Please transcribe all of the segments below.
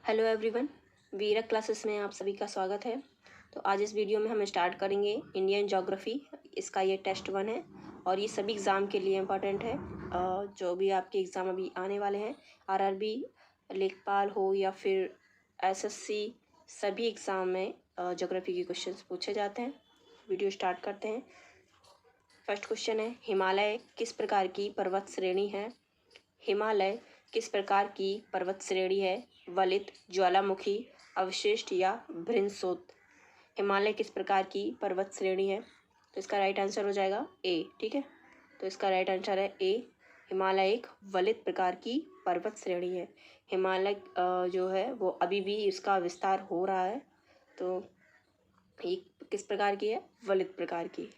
Hello everyone, वीरा classes में आप सभी का स्वागत है। तो आज इस वीडियो में हम स्टार्ट करेंगे इंडियन ज्योग्राफी। इसका ये टेस्ट 1 है और ये सभी एग्ज़ाम के लिए इम्पोर्टेंट है। जो भी आपके एग्ज़ाम अभी आने वाले हैं, आरआरबी, लेखपाल हो या फिर एसएससी, सभी एग्ज़ाम में ज्योग्राफी के क्वेश्चंस पूछे जाते हैं। वीडियो स्टार्ट करते हैं। फर्स्ट क्वेश्चन है, हिमालय किस प्रकार की पर्वत श्रेणी है? हिमालय किस प्रकार की पर्वत श्रेणी है? वलित, ज्वालामुखी, अवशिष्ट या भृंशोत? हिमालय किस प्रकार की पर्वत श्रेणी है? तो इसका राइट आंसर हो जाएगा ए। ठीक है, तो इसका राइट आंसर है ए। हिमालय एक वलित प्रकार की पर्वत श्रेणी है। हिमालय जो है वो अभी भी इसका विस्तार हो रहा है। तो ये किस प्रकार की है? वलित प्रकार की।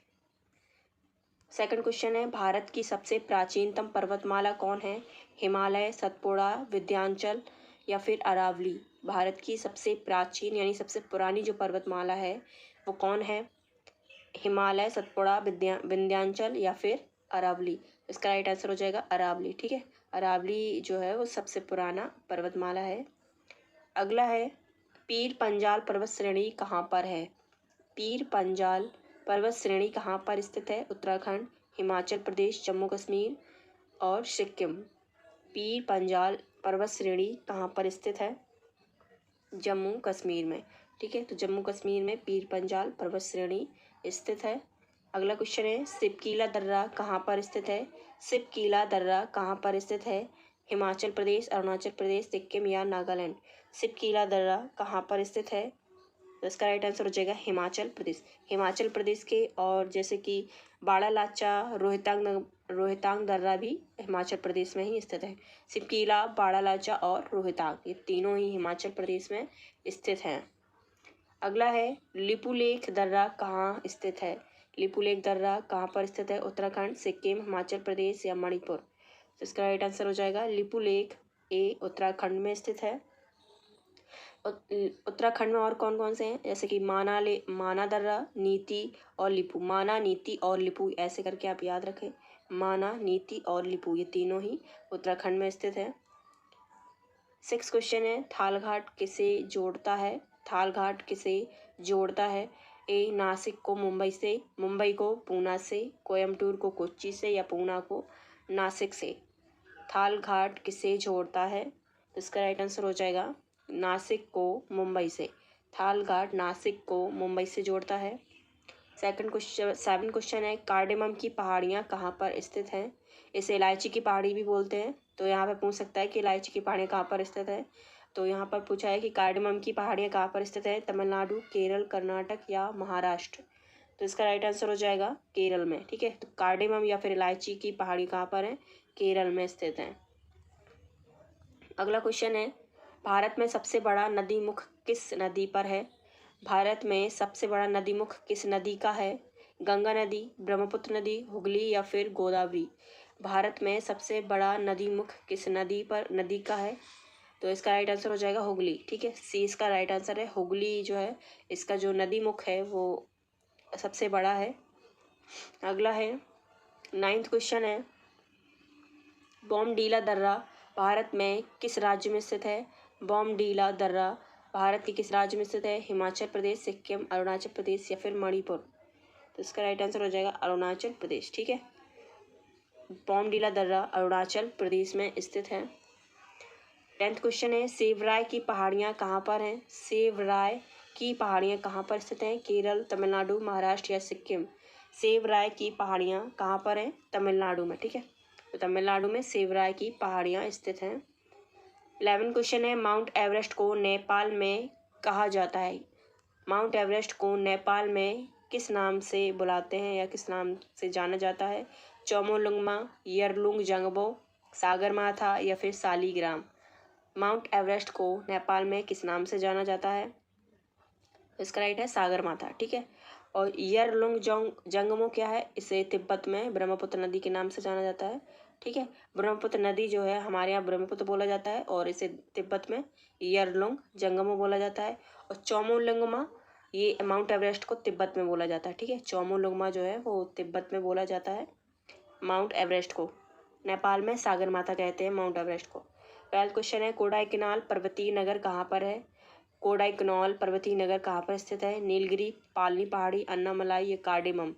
सेकंड क्वेश्चन है, भारत की सबसे प्राचीनतम पर्वतमाला कौन है? हिमालय, सतपुड़ा, विंध्याचल या फिर अरावली? भारत की सबसे प्राचीन यानी सबसे पुरानी जो पर्वतमाला है वो कौन है? हिमालय, सतपुड़ा, विंध्याचल या फिर अरावली? इसका राइट आंसर हो जाएगा अरावली। ठीक है, अरावली जो है वो सबसे पुराना पर्वतमाला है। अगला है, पीर पंजाल पर्वत श्रेणी कहाँ पर है? पीर पंजाल पर्वत श्रेणी कहाँ पर स्थित है? उत्तराखंड, हिमाचल प्रदेश, जम्मू कश्मीर और सिक्किम। पीर पंजाल पर्वत श्रेणी कहाँ पर स्थित है? जम्मू कश्मीर में। ठीक है, तो जम्मू कश्मीर में पीर पंजाल पर्वत श्रेणी स्थित है। अगला क्वेश्चन है, सिपकीला दर्रा कहाँ पर स्थित है? सिपकीला दर्रा कहाँ पर स्थित है? हिमाचल प्रदेश, अरुणाचल प्रदेश, सिक्किम या नागालैंड? सिपकीला दर्रा कहाँ पर स्थित है? तो इसका राइट आंसर हो जाएगा हिमाचल प्रदेश। हिमाचल प्रदेश के और जैसे कि बाड़ालाचा, रोहतांग दर्रा भी हिमाचल प्रदेश में ही स्थित है। सिपकीला, बाड़ालाचा और रोहतांग ये तीनों ही हिमाचल प्रदेश में स्थित हैं। अगला है, लिपुलेख दर्रा कहाँ स्थित है? लिपुलेख दर्रा कहाँ पर स्थित है? उत्तराखंड, सिक्किम, हिमाचल प्रदेश या मणिपुर? तो इसका राइट आंसर हो जाएगा लिपुलेख, ए, उत्तराखंड में स्थित है। उत्तराखंड में और कौन कौन से हैं? जैसे कि माना दर्रा, नीति और लिपू। माना, नीति और लिपू ऐसे करके आप याद रखें। माना, नीति और लिपू ये तीनों ही उत्तराखंड में स्थित है। 6 क्वेश्चन है, थालघाट किसे जोड़ता है? थालघाट किसे जोड़ता है? ए, नासिक को मुंबई से, मुंबई को पूना से, कोयम्बटूर को कोच्चि से या पूना को नासिक से? थालघाट किसे जोड़ता है? तो इसका राइट आंसर हो जाएगा नासिक को मुंबई से। थालघाट नासिक को मुंबई से जोड़ता है। 7 क्वेश्चन है, कार्डेमम की पहाड़ियाँ कहाँ पर स्थित हैं? इसे इलायची की पहाड़ी भी बोलते हैं। तो यहाँ पे पूछ सकता है कि इलायची की पहाड़ियाँ कहाँ पर स्थित है। तो यहाँ पर पूछा है कि कार्डेमम की पहाड़ियाँ कहाँ पर स्थित है? तमिलनाडु, केरल, कर्नाटक या महाराष्ट्र? तो इसका राइट आंसर हो जाएगा केरल में। ठीक है, तो कार्डेमम या फिर इलायची की पहाड़ी कहाँ पर है? केरल में स्थित है। अगला क्वेश्चन है, भारत में सबसे बड़ा नदी मुख किस नदी पर है? भारत में सबसे बड़ा नदी मुख किस नदी का है? गंगा नदी, ब्रह्मपुत्र नदी, हुगली या फिर गोदावरी? भारत में सबसे बड़ा नदी मुख किस नदी का है? तो इसका राइट आंसर हो जाएगा हुगली। ठीक है, सी इसका राइट आंसर है। हुगली जो है इसका जो नदी मुख है वो सबसे बड़ा है। अगला है, 9th क्वेश्चन है, बोमडीला दर्रा भारत में किस राज्य में स्थित है? बोमडीला दर्रा भारत के किस राज्य में स्थित है? हिमाचल प्रदेश, सिक्किम, अरुणाचल प्रदेश या फिर मणिपुर? तो इसका राइट आंसर हो जाएगा अरुणाचल प्रदेश। ठीक है, बोमडीला दर्रा अरुणाचल प्रदेश में स्थित है। 10th क्वेश्चन है, सेवराय की पहाड़ियाँ कहाँ पर हैं? सेवराय की पहाड़ियाँ कहाँ पर स्थित हैं? केरल, तमिलनाडु, महाराष्ट्र या सिक्किम? सेवराय की पहाड़ियाँ कहाँ पर हैं? तमिलनाडु में। ठीक है, तो तमिलनाडु में सेवराय की पहाड़ियाँ स्थित हैं। 11 क्वेश्चन है, माउंट एवरेस्ट को नेपाल में कहा जाता है? माउंट एवरेस्ट को नेपाल में किस नाम से बुलाते हैं या किस नाम से जाना जाता है? चौमोलुंगमा, यरलुंग जंगबो, सागरमाथा या फिर सालीग्राम? माउंट एवरेस्ट को नेपाल में किस नाम से जाना जाता है? इसका राइट है सागरमाथा। ठीक है, और यरलुंग जंगमो क्या है? इसे तिब्बत में ब्रह्मपुत्र नदी के नाम से जाना जाता है। ठीक है, ब्रह्मपुत्र नदी जो है हमारे यहाँ ब्रह्मपुत्र बोला जाता है और इसे तिब्बत में यरलुंग जंगमो बोला जाता है। और चौमोलुंगमा ये माउंट एवरेस्ट को तिब्बत में बोला जाता है। ठीक है, चौमोलुंगमा जो है वो तिब्बत में बोला जाता है। माउंट एवरेस्ट को नेपाल में सागरमाथा कहते हैं माउंट एवरेस्ट को। 12th क्वेश्चन है कोडाईकनाल पर्वतीय नगर कहाँ पर है? कोडाईकनाल पर्वतीय नगर कहाँ पर स्थित है? नीलगिरी, पालनी पहाड़ी, अन्नामलाई या कार्डेमम?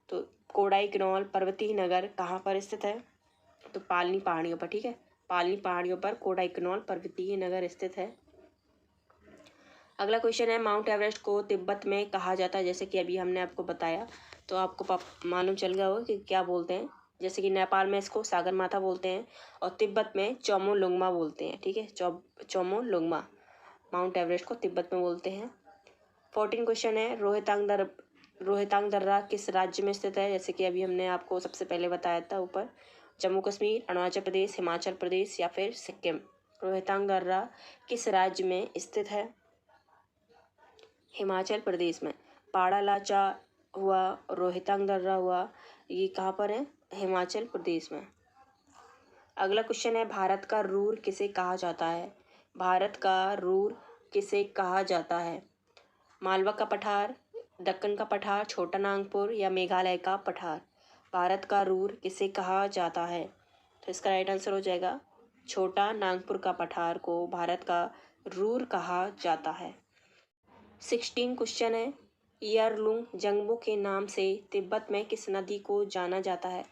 तो कोडाईकनाल पर्वतीय नगर कहाँ पर स्थित है? तो पालनी पहाड़ियों पर, ठीक है, पालनी पहाड़ियों पर कोडाईकनाल पर्वतीय नगर स्थित है। अगला क्वेश्चन है माउंट एवरेस्ट को तिब्बत में कहा जाता है, जैसे कि अभी हमने आपको बताया, तो आपको मालूम चल गया होगा कि क्या बोलते हैं। जैसे कि नेपाल में इसको सागरमाथा बोलते हैं और तिब्बत में चोमोलुंगमा बोलते हैं, ठीक है, चोमोलुंगमा माउंट एवरेस्ट को तिब्बत में बोलते हैं। 14 क्वेश्चन है रोहतांग दर्रा किस राज्य में स्थित है? जैसे कि अभी हमने आपको सबसे पहले बताया था ऊपर, जम्मू कश्मीर, अरुणाचल प्रदेश, हिमाचल प्रदेश या फिर सिक्किम। रोहतांग दर्रा किस राज्य में स्थित है? हिमाचल प्रदेश में। पाड़ा लाचा हुआ, रोहतांग दर्रा हुआ, ये कहाँ पर है? हिमाचल प्रदेश में। अगला क्वेश्चन है भारत का रूर किसे कहा जाता है? भारत का रूर किसे कहा जाता है? मालवा का पठार, दक्कन का पठार, छोटा नागपुर या मेघालय का पठार? भारत का रूर किसे कहा जाता है? तो इसका राइट आंसर हो जाएगा छोटा नागपुर का पठार को भारत का रूर कहा जाता है। 16 क्वेश्चन है यरलुंग जंगबो के नाम से तिब्बत में किस नदी को जाना जाता है?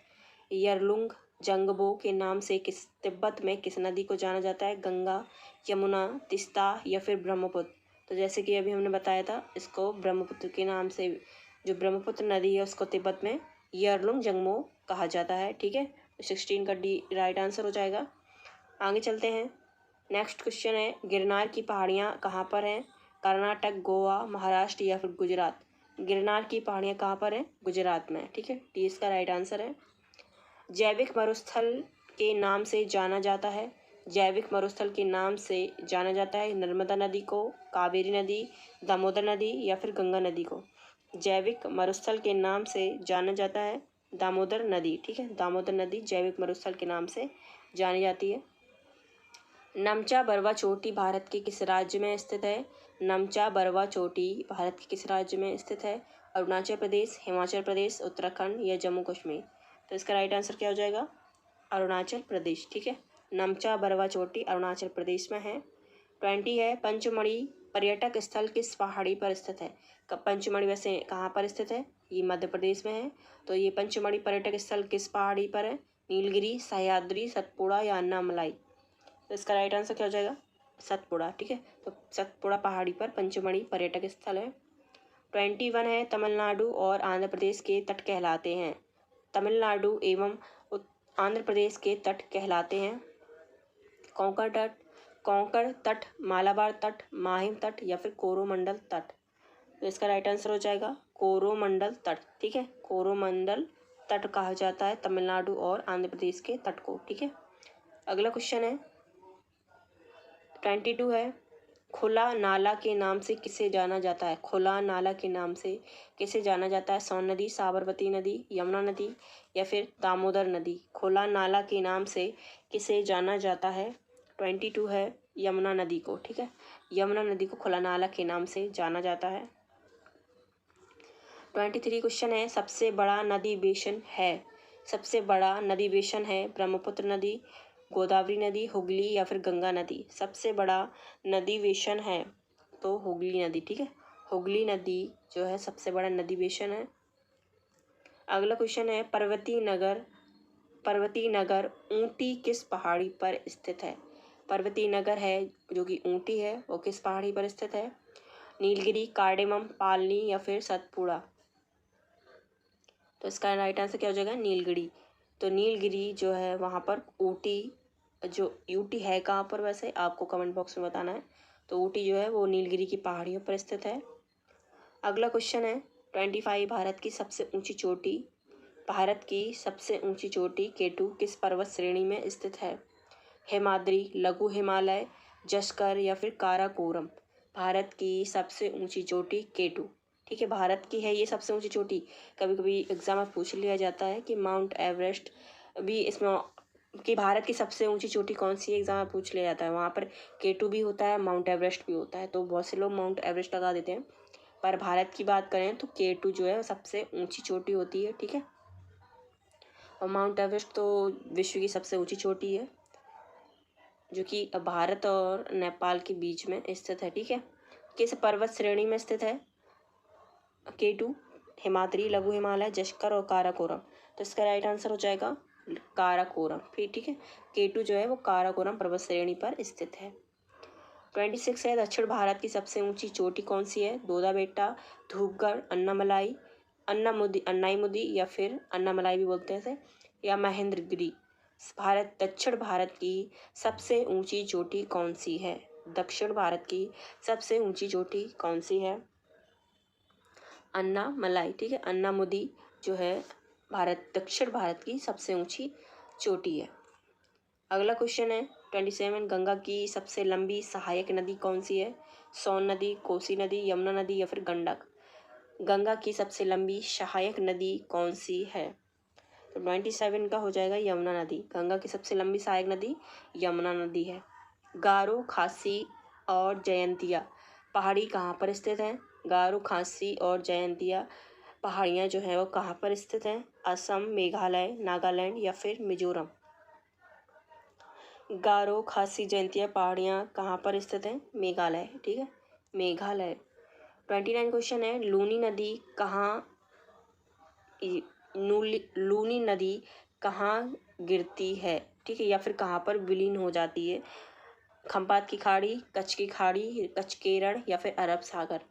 यरलुंग जंगबो के नाम से तिब्बत में किस नदी को जाना जाता है? गंगा, यमुना, तिस्ता या फिर ब्रह्मपुत्र? तो जैसे कि अभी हमने बताया था, इसको ब्रह्मपुत्र के नाम से, जो ब्रह्मपुत्र नदी है उसको तिब्बत में यरलुंग जंगबो कहा जाता है, ठीक है। 16 का डी राइट आंसर हो जाएगा। आगे चलते हैं। नेक्स्ट क्वेश्चन है गिरनार की पहाड़ियाँ कहाँ पर हैं? कर्नाटक, गोवा, महाराष्ट्र या फिर गुजरात? गिरनार की पहाड़ियाँ कहाँ पर हैं? गुजरात में, ठीक है, डी इसका राइट आंसर है। जैविक मरुस्थल के नाम से जाना जाता है? जैविक मरुस्थल के नाम से जाना जाता है नर्मदा नदी को, कावेरी नदी, दामोदर नदी या फिर गंगा नदी को? जैविक मरुस्थल के नाम से जाना जाता है दामोदर नदी, ठीक है, दामोदर नदी जैविक मरुस्थल के नाम से जानी जाती है। नमचा बरवा चोटी भारत के किस राज्य में स्थित है? नमचा बरवा चोटी भारत के किस राज्य में स्थित है? अरुणाचल प्रदेश, हिमाचल प्रदेश, उत्तराखंड या जम्मू कश्मीर? तो इसका राइट आंसर क्या हो जाएगा? अरुणाचल प्रदेश, ठीक है, नमचा बरवा चोटी अरुणाचल प्रदेश में है। 20 है पंचमढ़ी पर्यटक स्थल किस पहाड़ी पर स्थित है? पंचमढ़ी वैसे कहाँ पर स्थित है? ये मध्य प्रदेश में है। तो ये पंचमढ़ी पर्यटक स्थल किस पहाड़ी पर है? नीलगिरी, सह्याद्री, सतपुड़ा या अन्नामलाई? तो इसका राइट आंसर क्या हो जाएगा? सतपुड़ा, ठीक है, तो सतपुड़ा पहाड़ी पर पंचमढ़ी पर्यटक स्थल है। 21 है तमिलनाडु और आंध्र प्रदेश के तट कहलाते हैं? तमिलनाडु एवं आंध्र प्रदेश के तट कहलाते हैं कोंकण तट, मालाबार तट, माहिम तट या फिर कोरोमंडल तट? तो इसका राइट आंसर हो जाएगा कोरोमंडल तट, ठीक है, कोरोमंडल तट कहा जाता है तमिलनाडु और आंध्र प्रदेश के तट को, ठीक है। अगला क्वेश्चन है 22 है खुला नाला के नाम से किसे जाना जाता है? खुला नाला के नाम से किसे जाना जाता है? सोन नदी, साबरमती नदी, यमुना नदी या फिर दामोदर नदी? खुला नाला के नाम से किसे जाना जाता है? 22 है यमुना नदी को, ठीक है, यमुना नदी को खुला नाला के नाम से जाना जाता है। 23 क्वेश्चन है सबसे बड़ा नदी बेसिन है? सबसे बड़ा नदी बेसिन है ब्रह्मपुत्र नदी, गोदावरी नदी, हुगली या फिर गंगा नदी? सबसे बड़ा नदी बेसिन है तो हुगली नदी, ठीक है, हुगली नदी जो है सबसे बड़ा नदी बेसिन है। अगला क्वेश्चन है पर्वतीय नगर ऊटी किस पहाड़ी पर स्थित है? पर्वतीय नगर है जो कि ऊटी है, वो किस पहाड़ी पर स्थित है? नीलगिरी, कार्डेमम, पालनी या फिर सतपुड़ा? तो इसका राइट आंसर क्या हो जाएगा? नीलगिरी। तो नीलगिरी जो है वहाँ पर ऊटी, जो यूटी है कहाँ पर वैसे आपको कमेंट बॉक्स में बताना है। तो ऊटी जो है वो नीलगिरी की पहाड़ियों पर स्थित है। अगला क्वेश्चन है 25 भारत की सबसे ऊंची चोटी केटू किस पर्वत श्रेणी में स्थित है? हिमाद्री, लघु हिमालय, जस्कर या फिर काराकोरम? भारत की सबसे ऊंची चोटी केटू, ठीक है, भारत की है ये सबसे ऊंची चोटी। कभी कभी एग्जाम में पूछ लिया जाता है कि माउंट एवरेस्ट भी इसमें, कि भारत की सबसे ऊंची चोटी कौन सी है, एग्जाम में पूछ लिया जाता है, वहाँ पर केटू भी होता है, माउंट एवरेस्ट भी होता है, तो बहुत से लोग माउंट एवरेस्ट लगा देते हैं, पर भारत की बात करें तो केटू जो है सबसे ऊंची चोटी होती है, ठीक है, और माउंट एवरेस्ट तो विश्व की सबसे ऊंची चोटी है। जो कि भारत और नेपाल के बीच में स्थित है। ठीक है, किस पर्वत श्रेणी में स्थित है? K2, हिमाद्री, लघु हिमालय, जश्कर और काराकोरम। तो इसका राइट आंसर हो जाएगा काराकोरम। फिर ठीक है, K2 जो है वो काराकोरम पर्वत श्रेणी पर स्थित है। 26 है, दक्षिण भारत की सबसे ऊंची चोटी कौन सी है? दोदा बेट्टा, धूपगढ़, अन्नामलाई, अन्नाईमुदी या फिर अन्नामलाई भी बोलते हैं इसे, या महेंद्रगिरी। दक्षिण भारत की सबसे ऊंची चोटी कौन सी है? दक्षिण भारत की सबसे ऊंची चोटी कौन सी है? अन्नामलाई। ठीक है, अन्नामुदी जो है दक्षिण भारत की सबसे ऊंची चोटी है। अगला क्वेश्चन है 27, गंगा की सबसे लंबी सहायक नदी कौन सी है? सोन नदी, कोसी नदी, यमुना नदी या फिर गंडक। गंगा की सबसे लंबी सहायक नदी कौन सी है? तो 27 का हो जाएगा यमुना नदी। गंगा की सबसे लंबी सहायक नदी यमुना नदी है। गारो, खासी और जयंतिया पहाड़ी कहाँ पर स्थित है? गारो, खासी और जयंतिया पहाड़ियाँ जो है वो कहाँ पर स्थित हैं? असम, मेघालय, नागालैंड या फिर मिजोरम। गारो, खासी, जयंतिया पहाड़ियाँ कहाँ पर स्थित हैं? मेघालय। ठीक है, मेघालय। 29 क्वेश्चन है, लूनी नदी कहाँ गिरती है? ठीक है, या फिर कहाँ पर विलीन हो जाती है? खंपात की खाड़ी, कच्छ की खाड़ी, कच्छकेरण या फिर अरब सागर।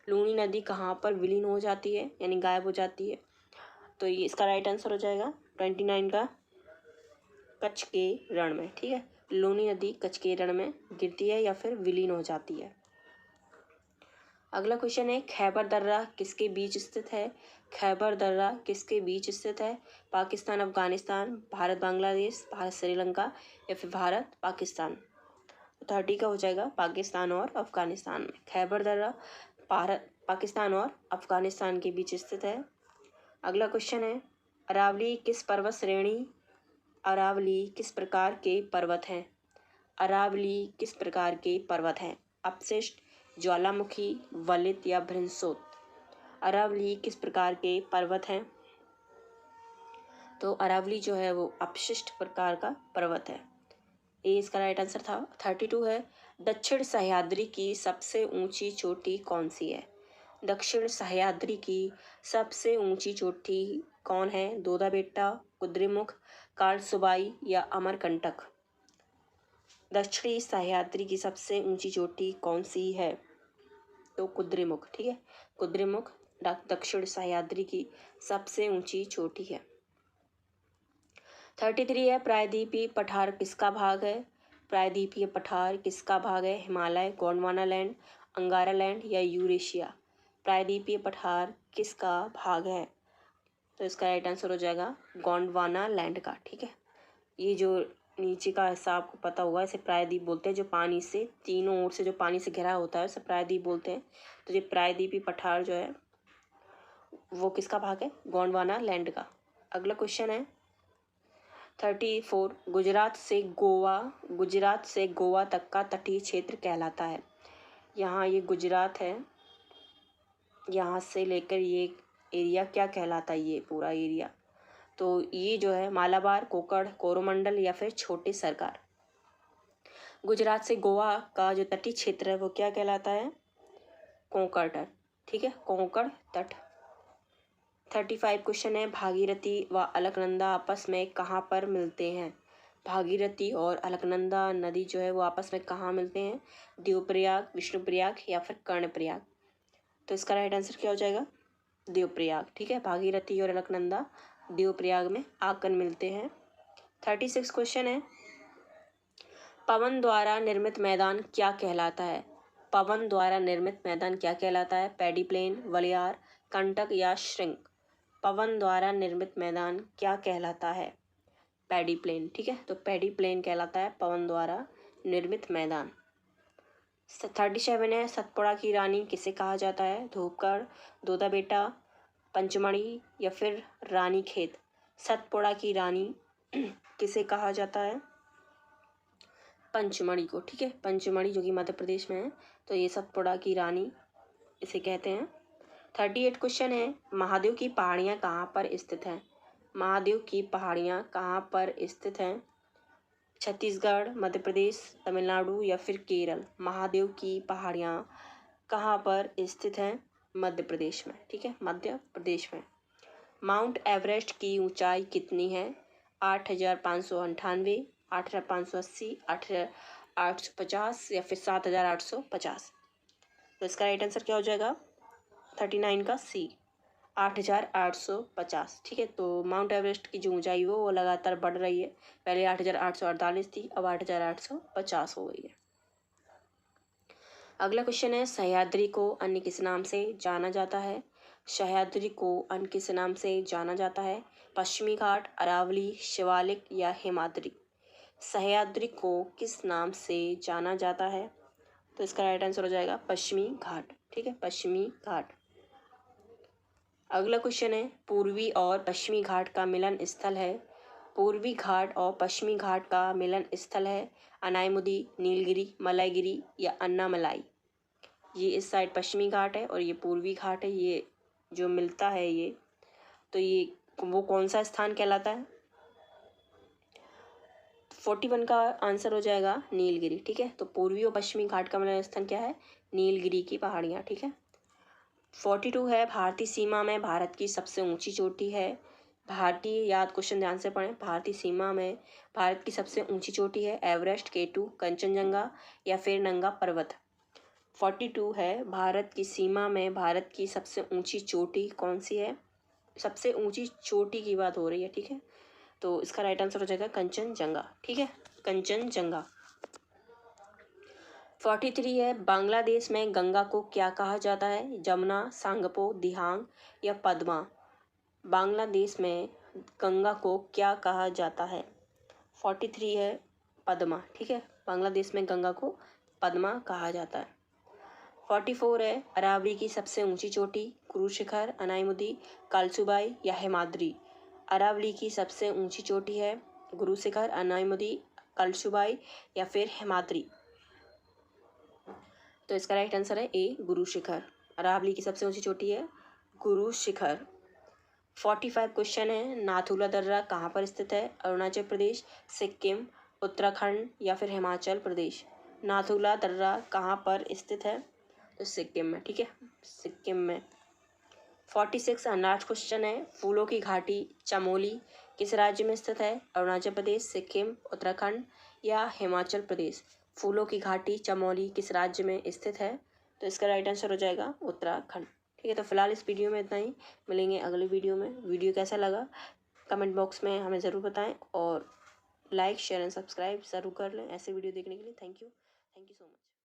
लूनी नदी कहाँ पर विलीन हो जाती है यानी गायब हो जाती है? तो ये इसका राइट आंसर हो जाएगा 29 का कच्छ के रण में। ठीक है, लूनी नदी कच्छ के रण में गिरती है या फिर विलीन हो जाती है। अगला क्वेश्चन है, खैबर दर्रा किसके बीच स्थित है? खैबर दर्रा किसके बीच स्थित है? पाकिस्तान अफगानिस्तान, भारत बांग्लादेश, भारत श्रीलंका या फिर भारत पाकिस्तान। 30 का हो जाएगा पाकिस्तान और अफगानिस्तान में। खैबर दर्रा पाकिस्तान और अफगानिस्तान के बीच स्थित है। अगला क्वेश्चन है, अरावली किस प्रकार के पर्वत हैं? अरावली किस प्रकार के पर्वत हैं? अपशिष्ट, ज्वालामुखी, वलित या भृंसोत। अरावली किस प्रकार के पर्वत हैं? तो अरावली जो है वो अपशिष्ट प्रकार का पर्वत है। ये इसका राइट आंसर था। 32 है, दक्षिण सह्याद्री की सबसे ऊंची चोटी कौन सी है? दक्षिण सह्याद्री की सबसे ऊंची चोटी कौन है? दोदा बेट्टा, कुद्रेमुख, कालसुबाई या अमरकंटक। दक्षिणी सह्याद्री की सबसे ऊंची चोटी कौन सी है? तो कुद्रेमुख। ठीक है, कुद्रेमुख दक्षिण सह्याद्री की सबसे ऊंची चोटी है। 33 है, प्रायद्वीपीय पठार किसका भाग है? प्रायद्वीपीय पठार किसका भाग है? हिमालय, गोंडवाना लैंड, अंगारा लैंड या यूरेशिया। प्रायद्वीपीय पठार किसका भाग है? तो इसका राइट आंसर हो जाएगा गोंडवाना लैंड का। ठीक है, ये जो नीचे का हिस्सा आपको पता होगा इसे प्रायद्वीप बोलते हैं। जो पानी से तीनों ओर से जो पानी से घिरा होता है उसे प्रायद्वीप बोलते हैं। तो ये प्रायद्वीपीय पठार जो है वो किसका भाग है? गोंडवाना लैंड का। अगला क्वेश्चन है 34, गुजरात से गोवा तक का तटीय क्षेत्र कहलाता है। यहाँ ये गुजरात है, यहाँ से लेकर ये एरिया क्या कहलाता है? ये पूरा एरिया तो ये जो है मालाबार, कोकण, कोरोमंडल या फिर छोटी सरकार। गुजरात से गोवा का जो तटीय क्षेत्र है वो क्या कहलाता है? कोंकण तट। ठीक है, कोंकण तट। 35 क्वेश्चन है, भागीरथी व अलकनंदा आपस में कहाँ पर मिलते हैं? भागीरथी और अलकनंदा नदी जो है वो आपस में कहाँ मिलते हैं? देवप्रयाग, विष्णुप्रयाग या फिर कर्णप्रयाग। तो इसका राइट आंसर क्या हो जाएगा? देवप्रयाग। ठीक है, भागीरथी और अलकनंदा देवप्रयाग में आकर मिलते हैं। 36 क्वेश्चन है, पवन द्वारा निर्मित मैदान क्या कहलाता है? पवन द्वारा निर्मित मैदान क्या कहलाता है? पैडी प्लेन, वलियार, कंटक या श्रृंग। पवन द्वारा निर्मित मैदान क्या कहलाता है? Paddy plain. ठीक है, तो पैडी प्लेन कहलाता है पवन द्वारा निर्मित मैदान। 37 है, सतपुड़ा की रानी किसे कहा जाता है? धूपगढ़, दोदा बेटा, पंचमढ़ी या फिर रानी खेत। सतपुड़ा की रानी किसे कहा जाता है? पंचमढ़ी को। ठीक है, पंचमढ़ी जो कि मध्य प्रदेश में है, तो ये सतपुड़ा की रानी इसे कहते हैं। 38 क्वेश्चन है, महादेव की पहाड़ियाँ कहाँ पर स्थित हैं? महादेव की पहाड़ियाँ कहाँ पर स्थित हैं? छत्तीसगढ़, मध्य प्रदेश, तमिलनाडु या फिर केरल। महादेव की पहाड़ियाँ कहाँ पर स्थित हैं? मध्य प्रदेश में। ठीक है, मध्य प्रदेश में। माउंट एवरेस्ट की ऊंचाई कितनी है? 8,598, 8,580, 8,850 या फिर 7,850। तो इसका राइट आंसर क्या हो जाएगा? 39 का सी, 8,850। ठीक है, तो माउंट एवरेस्ट की जो ऊंचाई वो लगातार बढ़ रही है। पहले 8,848 थी, अब 8,850 हो गई है। अगला क्वेश्चन है, सह्याद्री को अन्य किस नाम से जाना जाता है? सह्याद्री को अन्य किस नाम से जाना जाता है? पश्चिमी घाट, अरावली, शिवालिक या हिमाद्री। सह्याद्री को किस नाम से जाना जाता है? तो इसका राइट आंसर हो जाएगा पश्चिमी घाट। ठीक है, पश्चिमी घाट। अगला क्वेश्चन है, पूर्वी और पश्चिमी घाट का मिलन स्थल है। पूर्वी घाट और पश्चिमी घाट का मिलन स्थल है अनायमुदी, नीलगिरी, मलाईगिरी या अन्नामलाई। ये इस साइड पश्चिमी घाट है और ये पूर्वी घाट है। ये जो मिलता है ये, तो ये वो कौन सा स्थान कहलाता है? 41 का आंसर हो जाएगा नीलगिरी। ठीक है, तो पूर्वी और पश्चिमी घाट का मिलन स्थान क्या है? नीलगिरी की पहाड़ियाँ। ठीक है। 42 है, भारतीय सीमा में भारत की सबसे ऊंची चोटी है। भारतीय, याद क्वेश्चन ध्यान से पढ़ें, भारतीय सीमा में भारत की सबसे ऊंची चोटी है एवरेस्ट, K2, कंचनजंगा या फिर नंगा पर्वत। 42 है, भारत की सीमा में भारत की सबसे ऊंची चोटी कौन सी है? सबसे ऊंची चोटी की बात हो रही है। ठीक है, तो इसका राइट आंसर हो जाएगा कंचनजंगा। ठीक है, कंचनजंगा। 43 है, बांग्लादेश में गंगा को क्या कहा जाता है? जमुना, सांगपो, दिहांग या पद्मा। बांग्लादेश में गंगा को क्या कहा जाता है? 43 है, पद्मा। ठीक है, बांग्लादेश में गंगा को पद्मा कहा जाता है। 44 है, अरावली की सबसे ऊंची चोटी, गुरु शिखर, अनाईमुदी, कालसुबाई या हिमाद्री। अरावली की सबसे ऊंची चोटी है गुरु शिखर, अनाईमुदी, कालसुबाई या फिर हिमाद्री। तो इसका राइट आंसर है ए, गुरु शिखर। अरावली की सबसे ऊंची चोटी है गुरु शिखर। 45 क्वेश्चन है, नाथुला दर्रा कहाँ पर स्थित है? अरुणाचल प्रदेश, सिक्किम, उत्तराखंड या फिर हिमाचल प्रदेश। नाथुला दर्रा कहाँ पर स्थित है? तो सिक्किम में। ठीक है, सिक्किम में। 46 लास्ट क्वेश्चन है, फूलों की घाटी चमोली किस राज्य में स्थित है? अरुणाचल प्रदेश, सिक्किम, उत्तराखंड या हिमाचल प्रदेश। फूलों की घाटी चमोली किस राज्य में स्थित है? तो इसका राइट आंसर हो जाएगा उत्तराखंड। ठीक है, तो फिलहाल इस वीडियो में इतना ही। मिलेंगे अगले वीडियो में। वीडियो कैसा लगा कमेंट बॉक्स में हमें ज़रूर बताएं और लाइक, शेयर एंड सब्सक्राइब ज़रूर कर लें ऐसे वीडियो देखने के लिए। Thank you so much.